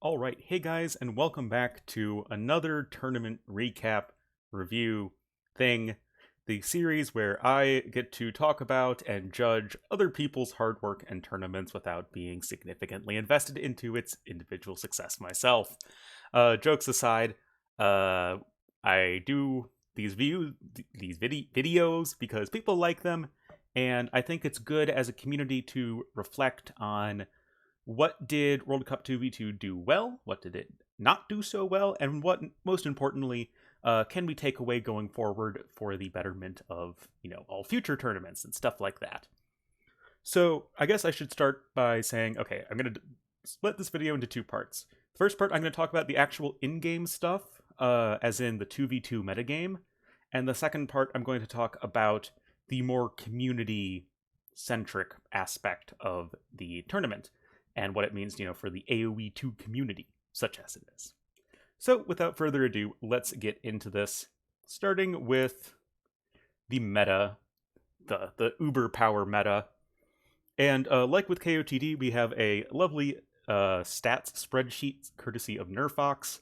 Alright, hey guys, and welcome back to another tournament recap review thing. The series where I get to talk about and judge other people's hard work and tournaments without being significantly invested into its individual success myself. Jokes aside, I do these videos because people like them, and I think it's good as a community to reflect on what did World Cup 2v2 do well, what did it not do so well, and what, most importantly, can we take away going forward for the betterment of, all future tournaments and stuff like that. So I guess I should start by saying, okay, I'm going to split this video into two parts. The first part, I'm going to talk about the actual in-game stuff, as in the 2v2 metagame, and the second part, I'm going to talk about the more community-centric aspect of the tournament and what it means, for the AoE2 community, such as it is. So, without further ado, let's get into this, starting with the meta, the uber power meta. And like with KOTD, we have a lovely stats spreadsheet courtesy of Nerfox.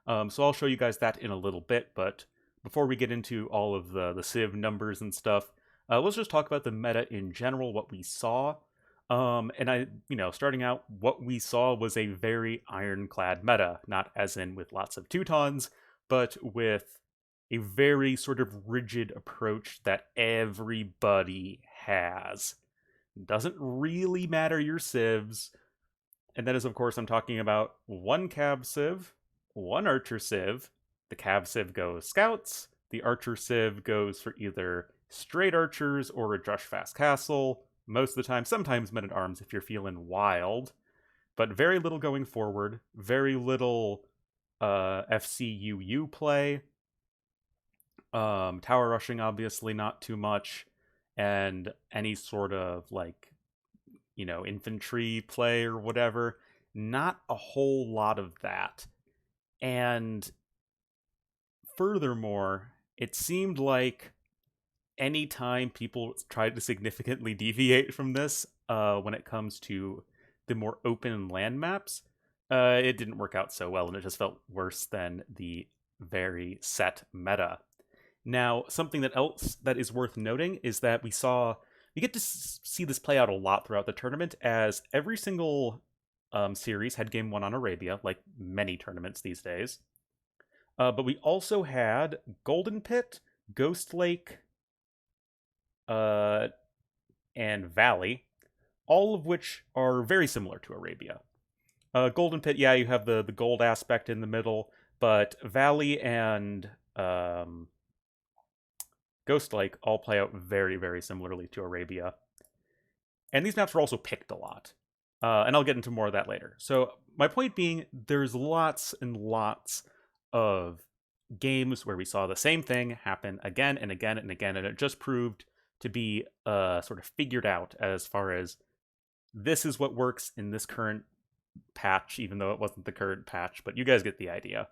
So I'll show you guys that in a little bit, but before we get into all of the Civ numbers and stuff, let's just talk about the meta in general, what we saw. And starting out, what we saw was a very ironclad meta, not as in with lots of Teutons, but with a very sort of rigid approach that everybody has. Doesn't really matter your civs. And that is, of course, I'm talking about one Cav civ, one Archer civ. The Cav civ goes Scouts. The Archer civ goes for either straight Archers or a Drush Fast Castle. Most of the time, sometimes Men-at-Arms if you're feeling wild. But very little going forward. Very little FCUU play. Tower rushing, obviously, not too much. And any sort of, infantry play or whatever. Not a whole lot of that. And furthermore, it seemed like anytime people tried to significantly deviate from this, when it comes to the more open land maps, it didn't work out so well, and it just felt worse than the very set meta. Now, something else that is worth noting is that we get to see this play out a lot throughout the tournament, as every single series had game one on Arabia, like many tournaments these days. But we also had Golden Pit, Ghost Lake, and Valley, all of which are very similar to Arabia. Golden Pit, yeah, you have the gold aspect in the middle, but Valley and Ghost Lake all play out very, very similarly to Arabia. And these maps are also picked a lot. And I'll get into more of that later. So my point being, there's lots and lots of games where we saw the same thing happen again and again and again, and it just proved to be sort of figured out as far as this is what works in this current patch, even though it wasn't the current patch, but you guys get the idea.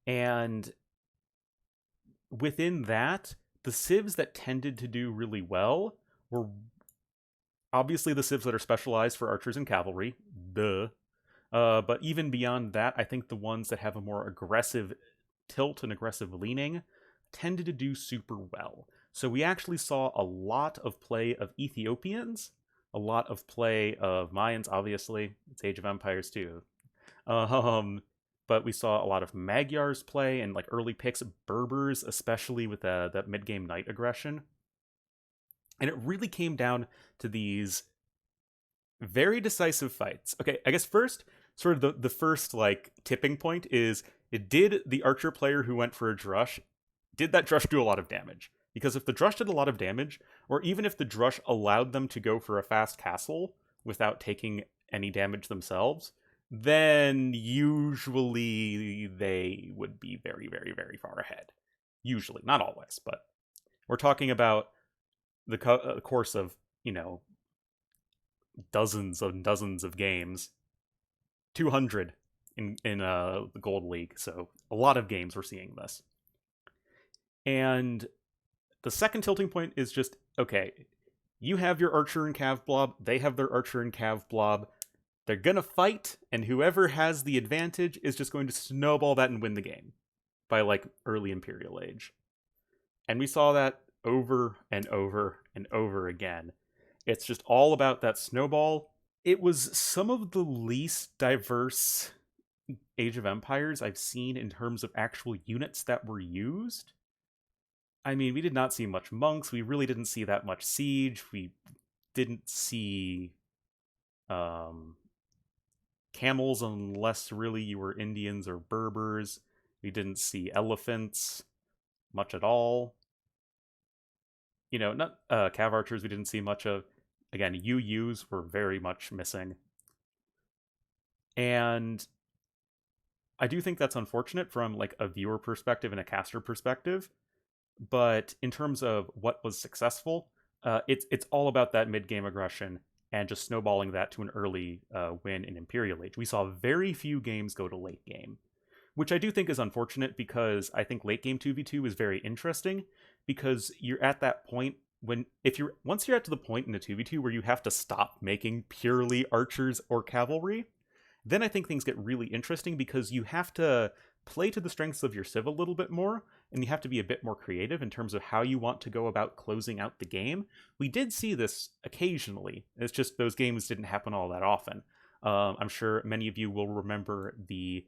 And within that, the civs that tended to do really well were obviously the civs that are specialized for archers and cavalry, duh. But even beyond that, I think the ones that have a more aggressive tilt and aggressive leaning tended to do super well. So we actually saw a lot of play of Ethiopians, a lot of play of Mayans, obviously. It's Age of Empires too. But we saw a lot of Magyars play and early picks, Berbers, especially with that mid-game knight aggression. And it really came down to these very decisive fights. Okay, I guess first, sort of the first tipping point is, did the Archer player who went for a Drush, did that Drush do a lot of damage? Because if the Drush did a lot of damage, or even if the Drush allowed them to go for a fast castle without taking any damage themselves, then usually they would be very, very, very far ahead. Usually, not always, but we're talking about the course of, dozens and dozens of games. 200 in the Gold League, so a lot of games we're seeing this. And the second tilting point is just, okay, you have your Archer and Cav blob, they have their Archer and Cav blob, They're gonna fight, and whoever has the advantage is just going to snowball that and win the game by like early Imperial Age. And we saw that over and over and over again. It's just all about that snowball. It was some of the least diverse Age of Empires I've seen in terms of actual units that were used. I mean, we did not see much monks. We really didn't see that much siege. We didn't see um, camels unless really you were Indians or Berbers. We didn't see elephants much at all. Not cav archers we didn't see much of. Again, UUs were very much missing. And I do think that's unfortunate from like a viewer perspective and a caster perspective. But in terms of what was successful, it's all about that mid game aggression and just snowballing that to an early win in Imperial Age. We saw very few games go to late game, which I do think is unfortunate because I think late game 2v2 is very interesting because you're at that point once you're at to the point in a 2v2 where you have to stop making purely archers or cavalry, then I think things get really interesting because you have to play to the strengths of your civ a little bit more, and you have to be a bit more creative in terms of how you want to go about closing out the game. We did see this occasionally. It's just those games didn't happen all that often. I'm sure many of you will remember the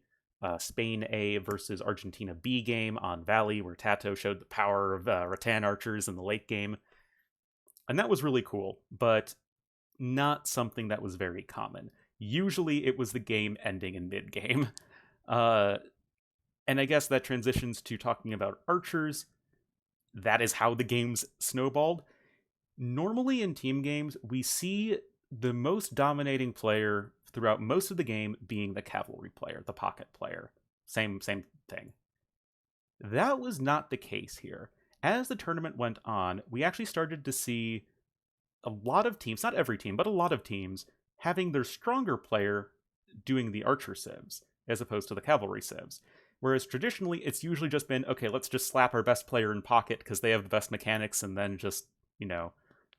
Spain A versus Argentina B game on Valley, where Tato showed the power of Rattan archers in the late game. And that was really cool, but not something that was very common. Usually it was the game ending in mid-game. And I guess that transitions to talking about archers. That is how the games snowballed. Normally in team games, we see the most dominating player throughout most of the game being the cavalry player, the pocket player. Same thing. That was not the case here. As the tournament went on, we actually started to see a lot of teams, not every team, but a lot of teams, having their stronger player doing the archer civs, as opposed to the cavalry civs. Whereas traditionally, it's usually just been, okay, let's just slap our best player in pocket because they have the best mechanics, and then just,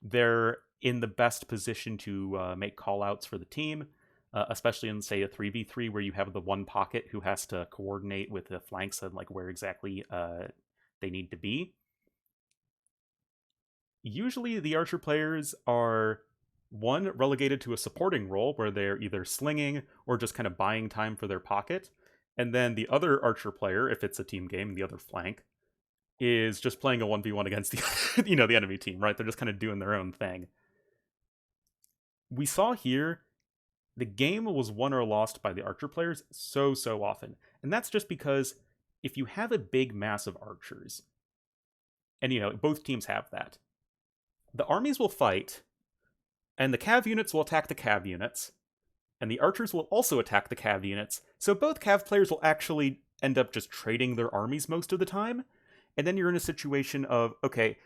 they're in the best position to make callouts for the team, especially in, say, a 3v3 where you have the one pocket who has to coordinate with the flanks and like where exactly they need to be. Usually the archer players are one relegated to a supporting role where they're either slinging or just kind of buying time for their pocket, and then the other archer player, if it's a team game, the other flank, is just playing a 1v1 against the the enemy team, right? They're just kind of doing their own thing. We saw here the game was won or lost by the archer players so often, and that's just because if you have a big mass of archers, and both teams have that, the armies will fight, and the cav units will attack the cav units, and the archers will also attack the cav units, so both cav players will actually end up just trading their armies most of the time, and then you're in a situation of, okay,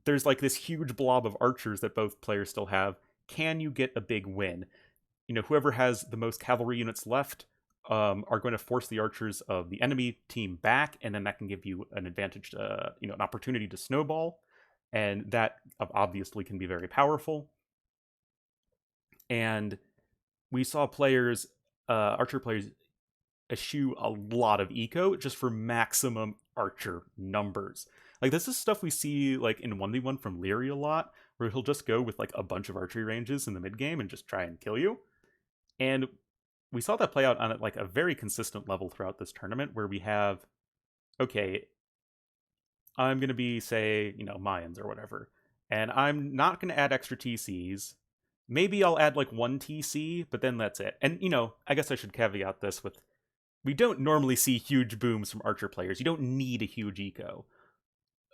there's like this huge blob of archers that both players still have. Can you get a big win? Whoever has the most cavalry units left are going to force the archers of the enemy team back, and then that can give you an advantage, an opportunity to snowball, and that obviously can be very powerful. And we saw archer players eschew a lot of eco just for maximum archer numbers. Like, this is stuff we see like in 1v1 from Leary a lot, where he'll just go with like a bunch of archery ranges in the mid game and just try and kill you. And we saw that play out on like a very consistent level throughout this tournament, where we have, okay, I'm going to be, say, Mayans or whatever, and I'm not going to add extra TCs. Maybe I'll add like one TC, but then that's it. And, I guess I should caveat this with, we don't normally see huge booms from archer players. You don't need a huge eco.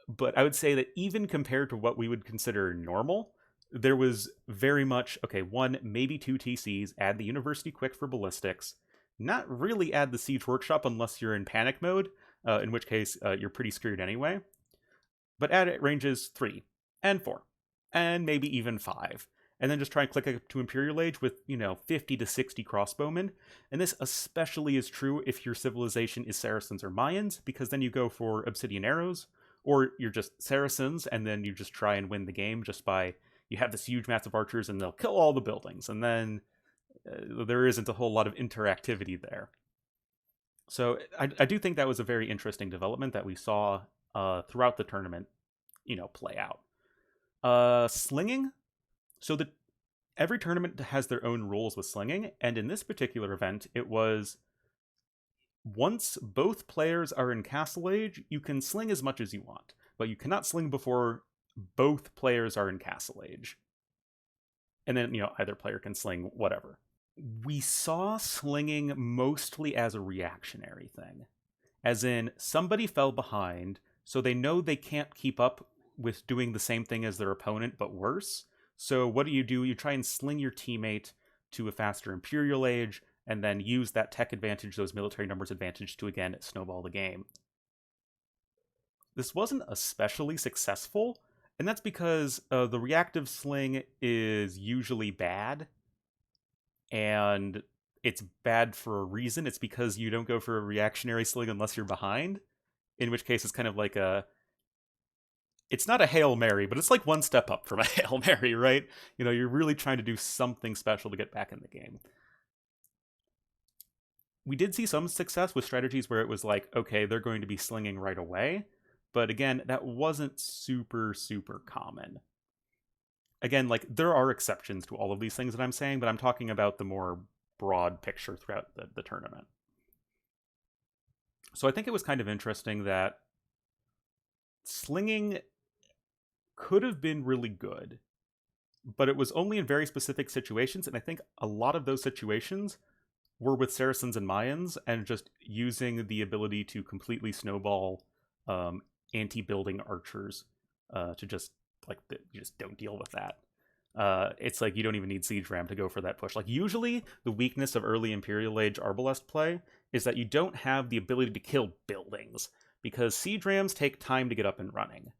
But I would say that even compared to what we would consider normal, there was very much, okay, one, maybe two TCs, add the University Quick for ballistics, not really add the Siege Workshop unless you're in panic mode, in which case you're pretty screwed anyway. But add it ranges 3 and 4, and maybe even 5. And then just try and click up to Imperial Age with, 50 to 60 crossbowmen. And this especially is true if your civilization is Saracens or Mayans, because then you go for Obsidian Arrows, or you're just Saracens, and then you just try and win the game just by, you have this huge mass of archers, and they'll kill all the buildings. And then There isn't a whole lot of interactivity there. So I do think that was a very interesting development that we saw throughout the tournament, play out. Slinging. So every tournament has their own rules with slinging, and in this particular event, it was once both players are in Castle Age, you can sling as much as you want, but you cannot sling before both players are in Castle Age. And then, either player can sling whatever. We saw slinging mostly as a reactionary thing. As in, somebody fell behind, so they know they can't keep up with doing the same thing as their opponent, but worse. So what do? You try and sling your teammate to a faster Imperial Age, and then use that tech advantage, those military numbers advantage, to again snowball the game. This wasn't especially successful, and that's because the reactive sling is usually bad, and it's bad for a reason. It's because you don't go for a reactionary sling unless you're behind, in which case it's kind of like it's not a Hail Mary, but it's like one step up from a Hail Mary, right? You're really trying to do something special to get back in the game. We did see some success with strategies where it was like, okay, they're going to be slinging right away. But again, that wasn't super, super common. Again, like, there are exceptions to all of these things that I'm saying, but I'm talking about the more broad picture throughout the tournament. So I think it was kind of interesting that slinging could have been really good, but it was only in very specific situations, and I think a lot of those situations were with Saracens and Mayans, and just using the ability to completely snowball anti-building archers to just, like, you just don't deal with that. It's like you don't even need Siege Ram to go for that push. Like, usually the weakness of early Imperial Age Arbalest play is that you don't have the ability to kill buildings, because Siege Rams take time to get up and running.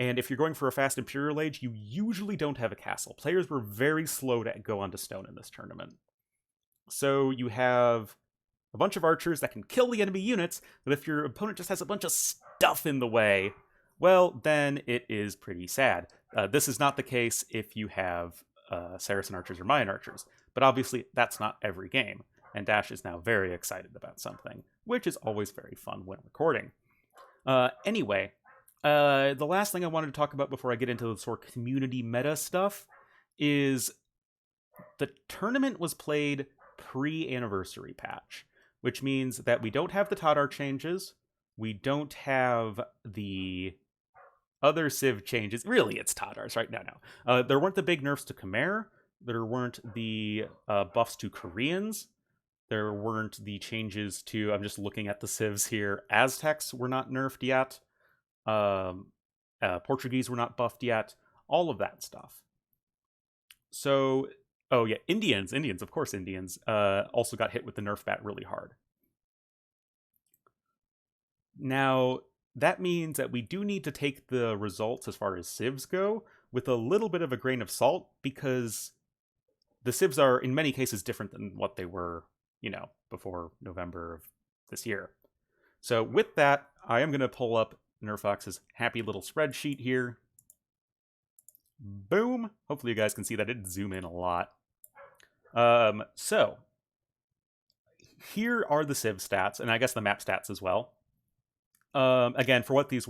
And if you're going for a fast Imperial Age, you usually don't have a castle. Players were very slow to go onto stone in this tournament. So you have a bunch of archers that can kill the enemy units, but if your opponent just has a bunch of stuff in the way, well, then it is pretty sad. This is not the case if you have Saracen archers or Mayan archers, but obviously that's not every game, and Dash is now very excited about something, which is always very fun when recording. Anyway, the last thing I wanted to talk about before I get into the sort of community meta stuff is the tournament was played pre-anniversary patch, which means that we don't have the Tadar changes, we don't have the other Civ changes. Really, it's Tadars, right? No. There weren't the big nerfs to Khmer, there weren't the buffs to Koreans, there weren't the changes to, I'm just looking at the Civs here, Aztecs were not nerfed yet, Portuguese were not buffed yet, all of that stuff. So, oh yeah, Indians, of course, Indians also got hit with the nerf bat really hard. Now, that means that we do need to take the results as far as Civs go with a little bit of a grain of salt, because the Civs are, in many cases, different than what they were, before November of this year. So with that, I am going to pull up Nerfox's happy little spreadsheet here. Boom! Hopefully you guys can see that. It zoom in a lot. So here are the Civ stats, and I guess the map stats as well. Again, for what these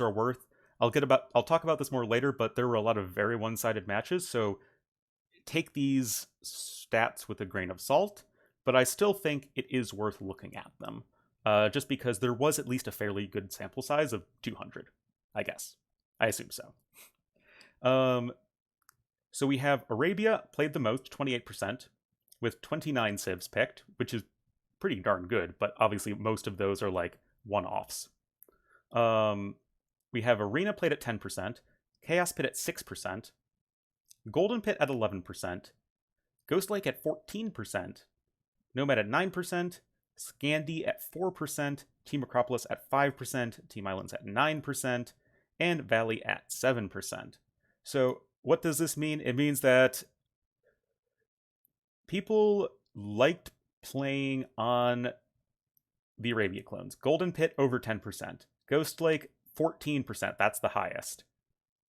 are worth, I'll talk about this more later, but there were a lot of very one-sided matches, so take these stats with a grain of salt, but I still think it is worth looking at them, just because there was at least a fairly good sample size of 200, I guess. I assume so. So we have Arabia played the most, 28%, with 29 civs picked, which is pretty darn good, but obviously most of those are like one-offs. We have Arena played at 10%, Chaos Pit at 6%, Golden Pit at 11%, Ghost Lake at 14%, Nomad at 9%, Scandi at 4%, Team Acropolis at 5%, Team Islands at 9%, and Valley at 7%. So what does this mean? It means that people liked playing on the Arabia clones. Golden Pit over 10%. Ghost Lake 14%. That's the highest.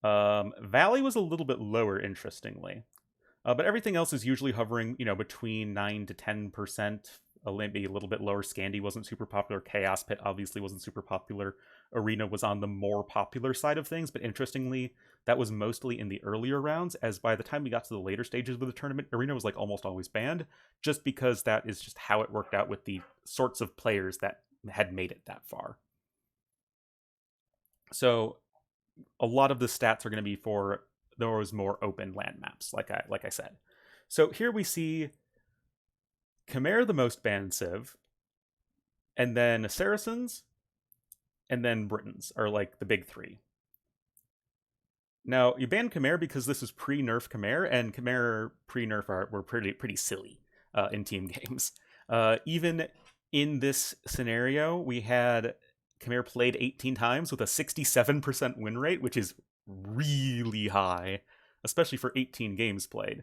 Valley was a little bit lower, interestingly. But everything else is usually hovering, between 9 to 10%. Maybe a little bit lower. Scandi wasn't super popular. Chaos Pit obviously wasn't super popular. Arena was on the more popular side of things, but interestingly, that was mostly in the earlier rounds, as by the time we got to the later stages of the tournament, Arena was like almost always banned, just because that is just how it worked out with the sorts of players that had made it that far. So a lot of the stats are going to be for those more open land maps, like I said. So here we see Khmer, the most banned civ, and then Saracens, and then Britons are like the big three. Now, you banned Khmer because this is pre-nerf Khmer, and Khmer pre-nerf were pretty silly in team games. Even in this scenario, we had Khmer played 18 times with a 67% win rate, which is really high, especially for 18 games played.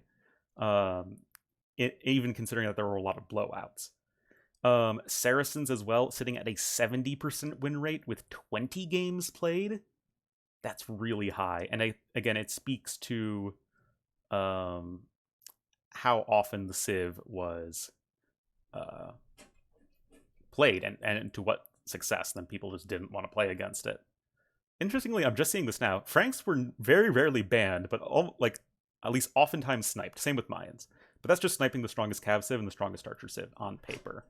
Even considering that there were a lot of blowouts. Saracens as well, sitting at a 70% win rate with 20 games played. That's really high. And again, it speaks to how often the Civ was played and to what success. Then people just didn't want to play against it. Interestingly, I'm just seeing this now. Franks were very rarely banned, but at least oftentimes sniped. Same with Mayans. But that's just sniping the strongest Cav Civ and the strongest Archer Civ on paper.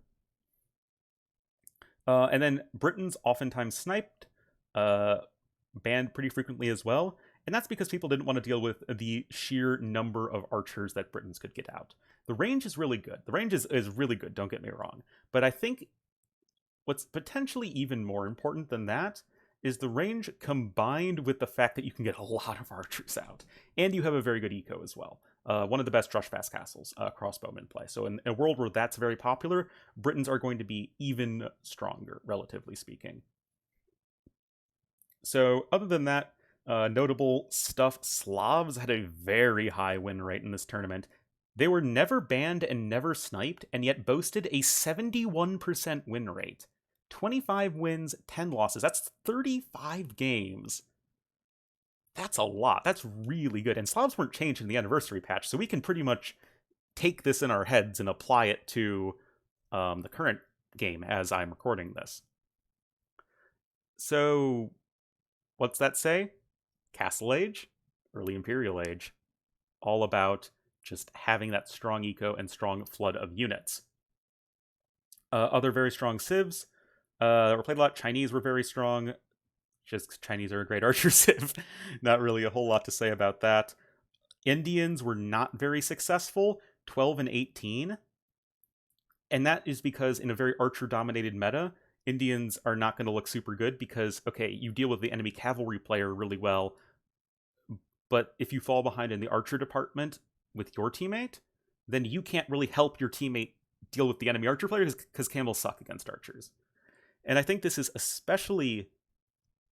And then Britons oftentimes sniped, banned pretty frequently as well. And that's because people didn't want to deal with the sheer number of archers that Britons could get out. The range is really good. The range is really good, don't get me wrong. But I think what's potentially even more important than that is the range combined with the fact that you can get a lot of archers out. And you have a very good eco as well. One of the best Drush-fast castles, crossbowmen play. So in a world where that's very popular, Britons are going to be even stronger, relatively speaking. So other than that, notable stuff, Slavs had a very high win rate in this tournament. They were never banned and never sniped, and yet boasted a 71% win rate. 25 wins, 10 losses. That's 35 games. That's a lot. That's really good. And Slavs weren't changed in the anniversary patch, so we can pretty much take this in our heads and apply it to the current game as I'm recording this. So, what's that say? Castle Age, early Imperial Age. All about just having that strong eco and strong flood of units. Other very strong civs that were played a lot. Chinese were very strong. Just Chinese are a great archer civ. Not really a whole lot to say about that. Indians were not very successful, 12 and 18. And that is because in a very archer-dominated meta, Indians are not going to look super good because, okay, you deal with the enemy cavalry player really well, but if you fall behind in the archer department with your teammate, then you can't really help your teammate deal with the enemy archer player because camels suck against archers. And I think this is especially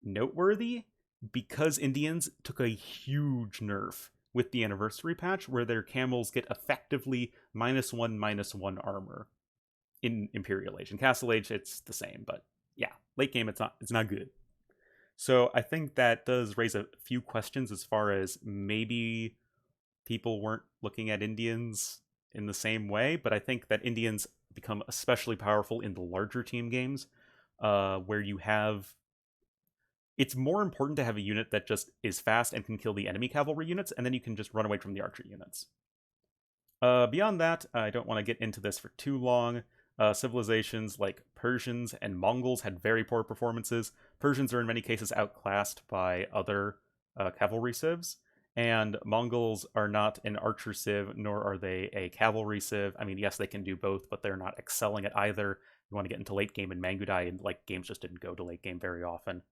noteworthy because Indians took a huge nerf with the anniversary patch where their camels get effectively -1/-1 armor in Imperial Age. In Castle Age, it's the same, but yeah, late game, it's not good. So I think that does raise a few questions as far as maybe people weren't looking at Indians in the same way, but I think that Indians become especially powerful in the larger team games, where you have... It's more important to have a unit that just is fast and can kill the enemy cavalry units, and then you can just run away from the archer units. Beyond that, I don't want to get into this for too long. Civilizations like Persians and Mongols had very poor performances. Persians are in many cases outclassed by other cavalry civs, and Mongols are not an archer civ, nor are they a cavalry civ. I mean, yes, they can do both, but they're not excelling at either. You want to get into late game in Mangudai, and games just didn't go to late game very often.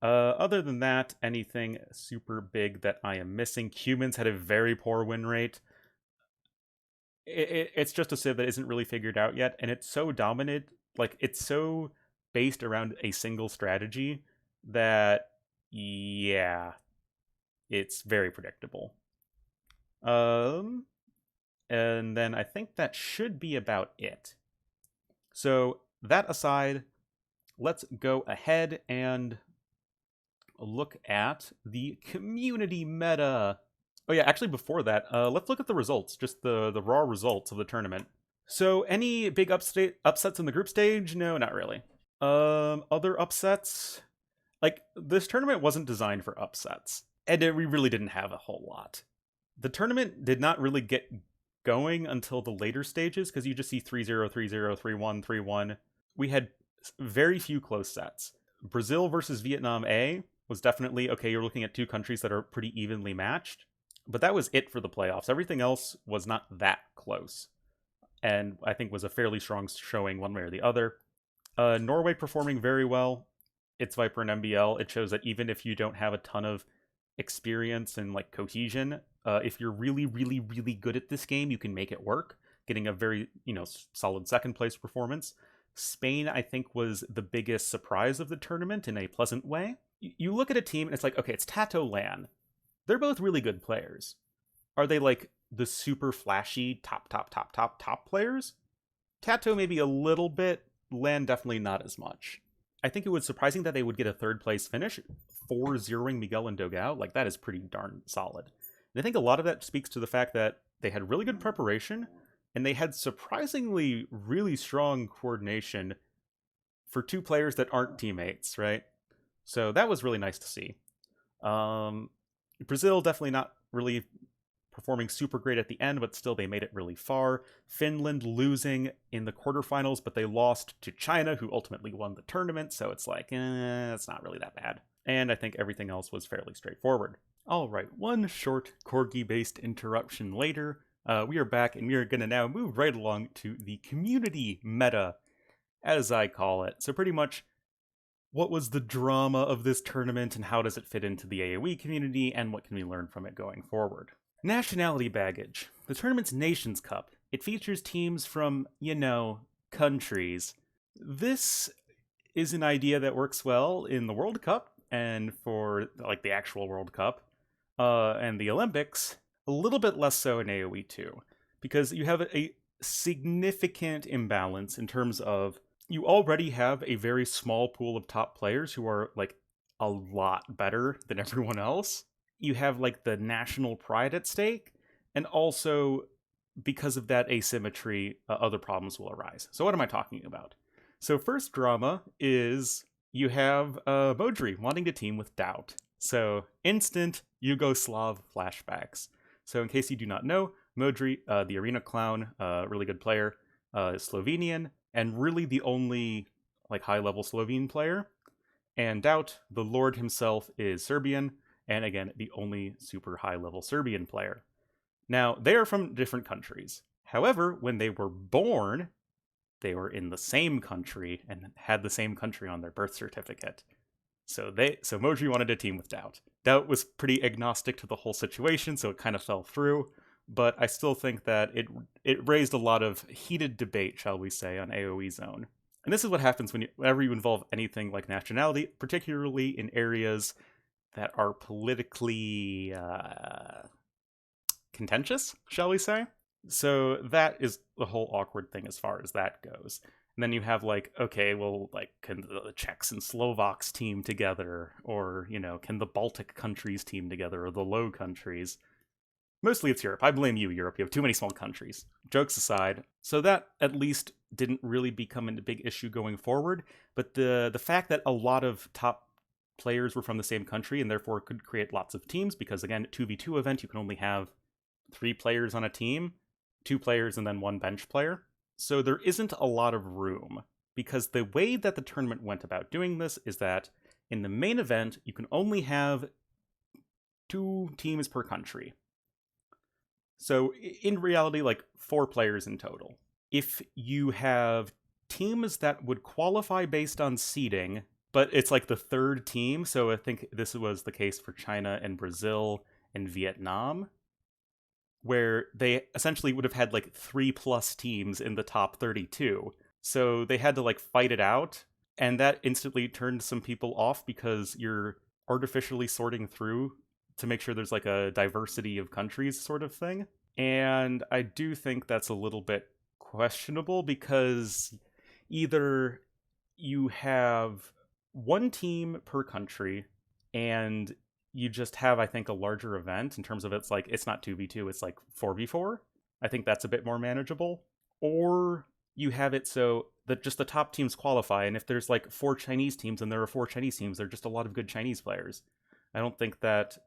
Other than that, anything super big that I am missing? Cumans had a very poor win rate. It's just a civ that isn't really figured out yet, and it's so dominant, it's so based around a single strategy that, yeah, it's very predictable. And then I think that should be about it. So that aside, let's go ahead and look at the community meta. Oh yeah, actually before that, let's look at the results, just the raw results of the tournament. So any big upsets in the group stage? No, not really. Other upsets? Like this tournament wasn't designed for upsets, and we really didn't have a whole lot. The tournament did not really get going until the later stages because you just see 3-0, 3-0, 3-1, 3-1. We had very few close sets. Brazil versus Vietnam A was definitely okay. You're looking at two countries that are pretty evenly matched, but that was it for the playoffs. Everything else was not that close, and I think was a fairly strong showing one way or the other. Norway performing very well. It's Viper and MBL. It shows that even if you don't have a ton of experience and like cohesion, if you're really, really, really good at this game, you can make it work. Getting a very, solid second place performance. Spain, I think, was the biggest surprise of the tournament in a pleasant way. You look at a team and it's like, okay, it's Tato Lan. They're both really good players. Are they like the super flashy top players? Tato maybe a little bit, Lan definitely not as much. I think it was surprising that they would get a third place finish, 4-0ing Miguel and Dogao. Like, that is pretty darn solid. And I think a lot of that speaks to the fact that they had really good preparation, and they had surprisingly really strong coordination for two players that aren't teammates, right? So that was really nice to see. Brazil definitely not really performing super great at the end, but still they made it really far. Finland losing in the quarterfinals, but they lost to China, who ultimately won the tournament, so it's like, it's not really that bad. And I think everything else was fairly straightforward. All right, one short corgi-based interruption later, we are back, and we are going to now move right along to the community meta, as I call it. So pretty much, what was the drama of this tournament, and how does it fit into the AoE community, and what can we learn from it going forward? Nationality baggage. The tournament's Nations Cup. It features teams from, countries. This is an idea that works well in the World Cup and for like the actual World Cup and the Olympics. A little bit less so in AoE 2 because you have a significant imbalance in terms of you already have a very small pool of top players who are like a lot better than everyone else. You have like the national pride at stake, and also because of that asymmetry, other problems will arise. So what am I talking about? So first drama is you have Modri wanting to team with Doubt. So instant Yugoslav flashbacks. So in case you do not know, Modri, the arena clown, really good player, is Slovenian, and really the only like high-level Slovene player. And Doubt, the Lord himself, is Serbian, and again, the only super high-level Serbian player. Now, they are from different countries. However, when they were born, they were in the same country and had the same country on their birth certificate. So Modri wanted to team with Doubt. Doubt was pretty agnostic to the whole situation, so it kind of fell through. But I still think that it raised a lot of heated debate, shall we say, on AoE Zone. And this is what happens whenever you involve anything like nationality, particularly in areas that are politically contentious, shall we say. So that is the whole awkward thing as far as that goes. And then you have like, okay, well, like, can the Czechs and Slovaks team together? Or, can the Baltic countries team together? Or the Low countries? Mostly it's Europe. I blame you, Europe. You have too many small countries. Jokes aside, so that at least didn't really become a big issue going forward. But the fact that a lot of top players were from the same country and therefore could create lots of teams, because again, 2v2 event, you can only have 3 players on a team, 2 players and then 1 bench player. So there isn't a lot of room, because the way that the tournament went about doing this is that in the main event, you can only have 2 teams per country. So in reality, like 4 players in total. If you have teams that would qualify based on seeding, but it's like the 3rd team, so I think this was the case for China and Brazil and Vietnam, where they essentially would have had like 3+ teams in the top 32. So they had to like fight it out, and that instantly turned some people off because you're artificially sorting through to make sure there's like a diversity of countries sort of thing. And I do think that's a little bit questionable, because either you have 1 team per country and you just have, I think, a larger event in terms of it's not 2v2, it's like 4v4. I think that's a bit more manageable. Or you have it so that just the top teams qualify, and if there's like 4 Chinese teams and there are 4 Chinese teams, there are just a lot of good Chinese players. I don't think that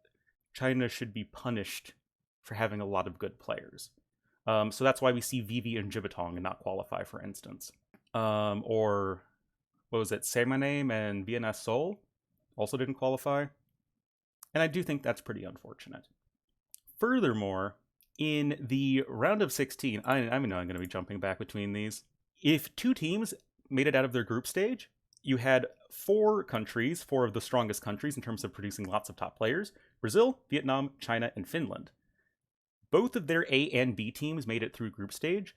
China should be punished for having a lot of good players. So that's why we see Vivi and Jibitong not qualify, for instance. Or what was it? Semanem and VNS Seoul also didn't qualify. And I do think that's pretty unfortunate. Furthermore, in the round of 16, I know I'm going to be jumping back between these. If 2 teams made it out of their group stage, you had 4 countries, 4 of the strongest countries in terms of producing lots of top players: Brazil, Vietnam, China, and Finland. Both of their A and B teams made it through group stage,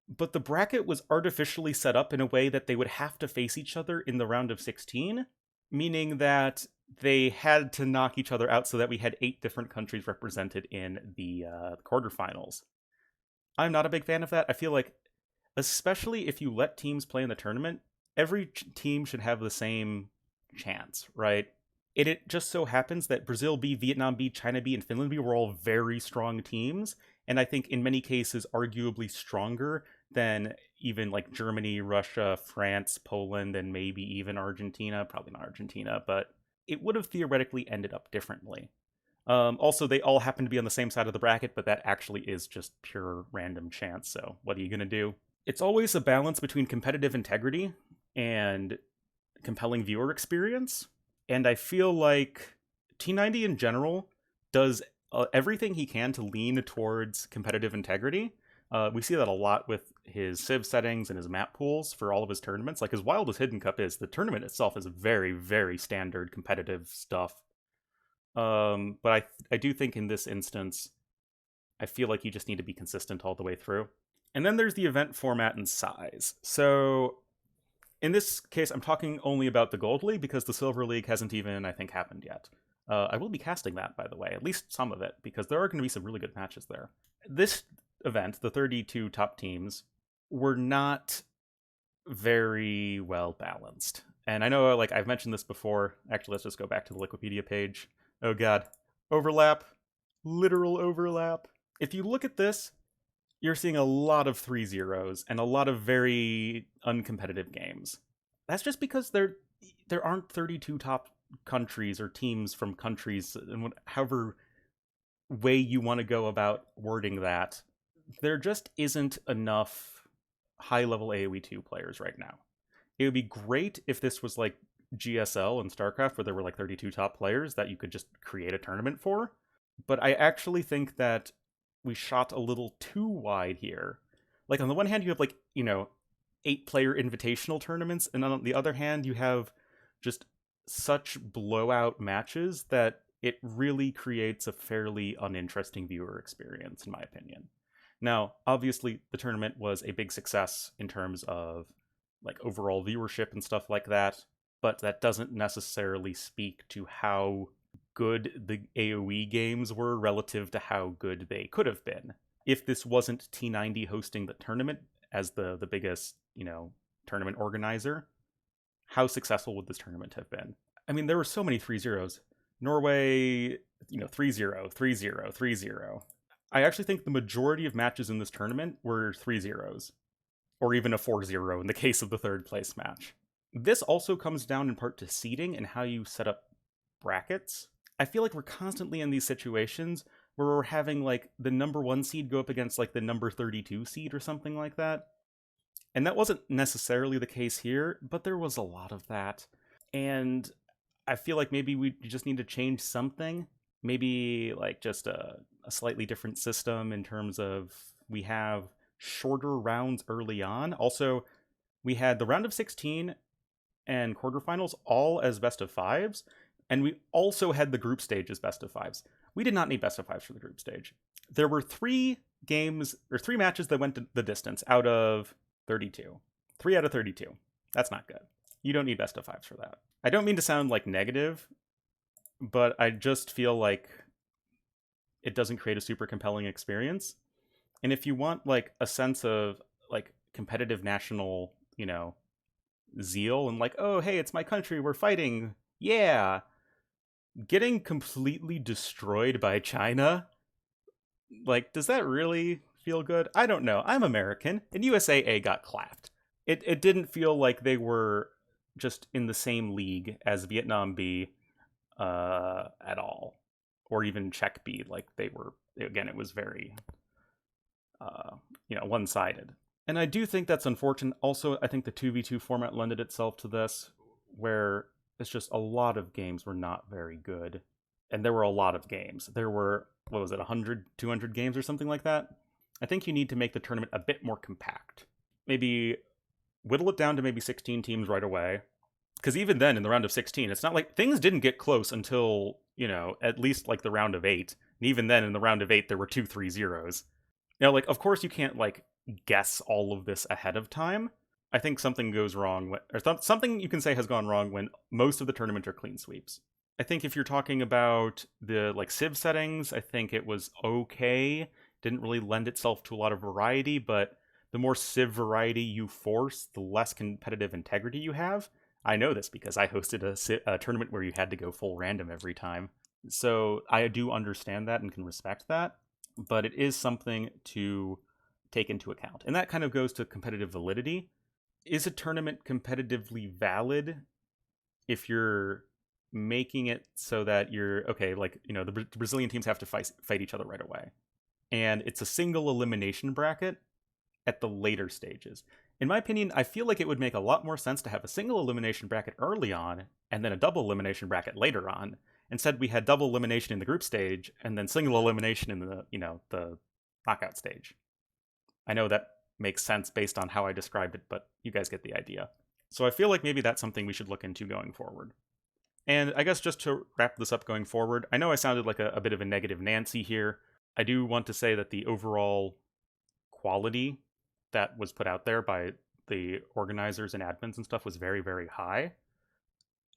but the bracket was artificially set up in a way that they would have to face each other in the round of 16, meaning that they had to knock each other out so that we had 8 different countries represented in the quarterfinals. I'm not a big fan of that. I feel like, especially if you let teams play in the tournament, every team should have the same chance, right? It just so happens that Brazil B, Vietnam B, China B, and Finland B were all very strong teams, and I think in many cases arguably stronger than even like Germany, Russia, France, Poland, and maybe even Argentina. Probably not Argentina, but it would have theoretically ended up differently. Also, they all happen to be on the same side of the bracket, but that actually is just pure random chance, so what are you going to do? It's always a balance between competitive integrity and compelling viewer experience, and I feel like T90 in general does everything he can to lean towards competitive integrity. We see that a lot with his Civ settings and his map pools for all of his tournaments. Like, as wild as Hidden Cup is, the tournament itself is very, very standard competitive stuff. But I do think in this instance, I feel like you just need to be consistent all the way through. And then there's the event format and size. So in this case, I'm talking only about the Gold League because the Silver League hasn't even, I think, happened yet. I will be casting that, by the way, at least some of it, because there are going to be some really good matches there. This event, the 32 top teams, were not very well balanced. And I know, like, I've mentioned this before. Actually, let's just go back to the Wikipedia page. Oh god. Overlap. Literal overlap. If you look at this, you're seeing a lot of 3-0s and a lot of very uncompetitive games. That's just because there aren't 32 top countries or teams from countries, and however way you want to go about wording that. There just isn't enough high-level AoE2 players right now. It would be great if this was like GSL and StarCraft, where there were like 32 top players that you could just create a tournament for. But I actually think that we shot a little too wide here. Like, on the one hand, you have, like, 8-player invitational tournaments, and on the other hand, you have just such blowout matches that it really creates a fairly uninteresting viewer experience, in my opinion. Now, obviously, the tournament was a big success in terms of, like, overall viewership and stuff like that, but that doesn't necessarily speak to how good the AoE games were relative to how good they could have been. If this wasn't T90 hosting the tournament as the biggest, tournament organizer, how successful would this tournament have been? I mean, there were so many 3-0s. Norway, 3-0, 3-0, 3-0. I actually think the majority of matches in this tournament were 3-0s, or even a 4-0 in the case of the third place match. This also comes down in part to seeding and how you set up brackets. I feel like we're constantly in these situations where we're having, like, the number 1 seed go up against, like, the number 32 seed or something like that. And that wasn't necessarily the case here, but there was a lot of that. And I feel like maybe we just need to change something. Maybe, like, just a slightly different system in terms of we have shorter rounds early on. Also, we had the round of 16 and quarterfinals all as best of 5s, and we also had the group stage as best of 5s. We did not need best of 5s for the group stage. There were 3 matches that went the distance out of 32. 3 out of 32. That's not good. You don't need best of 5s for that. I don't mean to sound, like, negative, but I just feel like it doesn't create a super compelling experience. And if you want, like, a sense of, like, competitive national, zeal and, like, oh, hey, it's my country, we're fighting, yeah, getting completely destroyed by China, like, does that really feel good? I don't know. I'm American, and USAA got clapped. It didn't feel like they were just in the same league as Vietnam B at all, or even Czech B. Like they were again. It was very one-sided, and I do think that's unfortunate. Also, I think the 2v2 format lended itself to this, where it's just a lot of games were not very good, and there were a lot of games. There were, what was it, 100, 200 games or something like that. I think you need to make the tournament a bit more compact. Maybe whittle it down to maybe 16 teams right away. Because even then, in the round of 16, it's not like things didn't get close until, at least like the round of 8. And even then, in the round of 8, there were 2-3-0s. Like, of course, you can't, like, guess all of this ahead of time. I think something goes wrong, or something you can say has gone wrong when most of the tournament are clean sweeps. I think if you're talking about the, like, Civ settings, I think it was okay. Didn't really lend itself to a lot of variety, but the more Civ variety you force, the less competitive integrity you have. I know this because I hosted a tournament where you had to go full random every time. So I do understand that and can respect that, but it is something to take into account. And that kind of goes to competitive validity. Is a tournament competitively valid if you're making it so that you're, okay, like, the Brazilian teams have to fight each other right away. And it's a single elimination bracket at the later stages. In my opinion, I feel like it would make a lot more sense to have a single elimination bracket early on and then a double elimination bracket later on. Instead, we had double elimination in the group stage and then single elimination in the knockout stage. I know that makes sense based on how I described it, but you guys get the idea. So I feel like maybe that's something we should look into going forward. And I guess just to wrap this up going forward, I know I sounded like a bit of a negative Nancy here. I do want to say that the overall quality that was put out there by the organizers and admins and stuff was very, very high.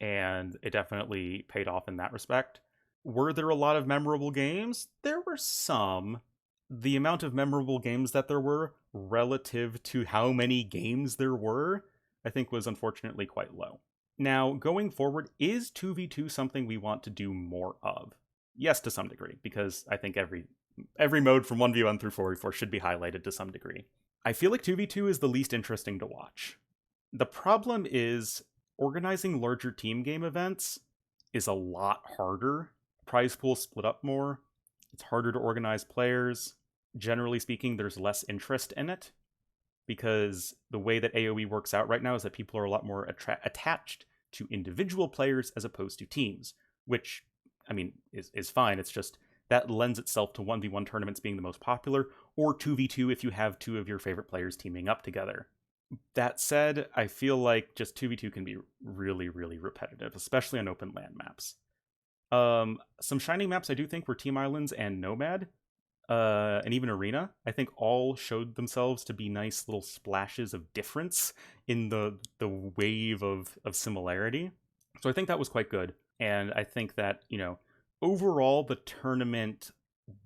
And it definitely paid off in that respect. Were there a lot of memorable games? There were some. The amount of memorable games that there were relative to how many games there were, I think was unfortunately quite low. Now, going forward, is 2v2 something we want to do more of? Yes, to some degree, because I think every mode from 1v1 through 4v4 should be highlighted to some degree. I feel like 2v2 is the least interesting to watch. The problem is organizing larger team game events is a lot harder. Prize pools split up more. It's harder to organize players. Generally speaking, there's less interest in it because the way that AoE works out right now is that people are a lot more attached to individual players as opposed to teams, which, I mean, is fine. It's just that lends itself to 1v1 tournaments being the most popular, or 2v2 if you have two of your favorite players teaming up together. That said, I feel like just 2v2 can be really, really repetitive, especially on open land maps. Some shining maps I do think were Team Islands and Nomad, and even Arena. I think all showed themselves to be nice little splashes of difference in the wave of similarity. So I think that was quite good. And I think that, overall the tournament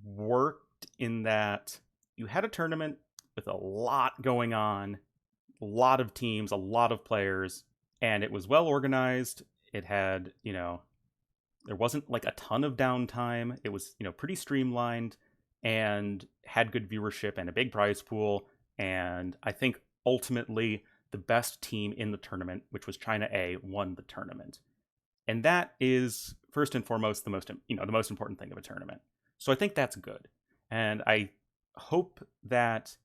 worked in that you had a tournament with a lot going on, a lot of teams, a lot of players, and it was well organized. It had, there wasn't like a ton of downtime. It was, pretty streamlined and had good viewership and a big prize pool. And I think ultimately the best team in the tournament, which was China A, won the tournament. And that is first and foremost the most important thing of a tournament. So I think that's good. And I hope that,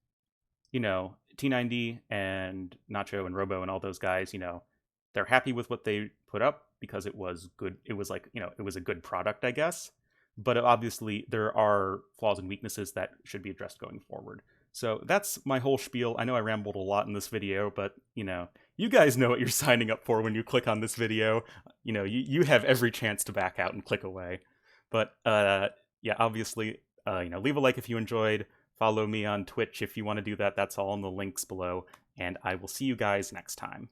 T90 and Nacho and Robo and all those guys, they're happy with what they put up because it was good. It was like, it was a good product, I guess. But obviously there are flaws and weaknesses that should be addressed going forward. So that's my whole spiel. I know I rambled a lot in this video, but, you guys know what you're signing up for when you click on this video. You have every chance to back out and click away. But, yeah, obviously, leave a like if you enjoyed. Follow me on Twitch if you want to do that. That's all in the links below. And I will see you guys next time.